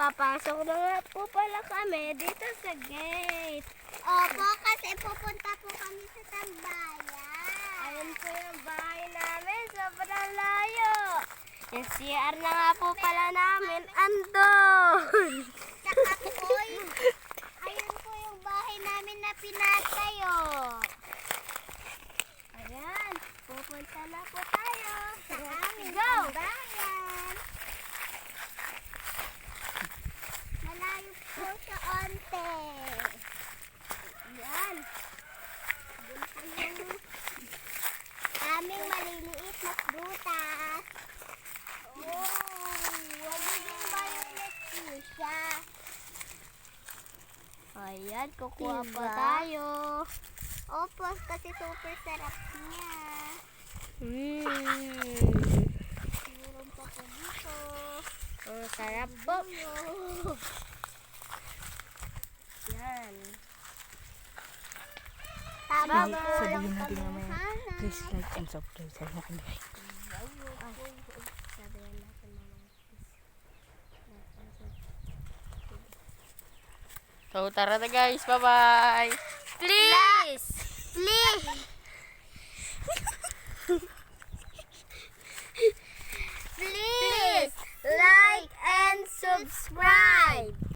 papasok na nga po pala kami dito sa gate. Opo, kasi pupunta po kami sa tambayan. Ayun po yung bahay namin, sobrang layo. Yung CR na nga po pala namin, andun. Saka po, ayun po yung bahay namin na pinatayo. Ayan, pupunta na po tayo Sa aming Go! tambayan. Malayo po sa onte. Ayan. Aming maliliit na prutas. Magiging violet po siya. Ayan, kukuha pa Diba? tayo. Opo, kasi super sarap niya. Meron pa po dito. Ang sarap po. Yan. Tama Bye-bye. po Sabihin lang natin kami mamaya. hanap. Please like and subscribe sa mga kanila. Sabihan natin mga So, tara na guys. Bye-bye! Please! Please! Please! Like and subscribe!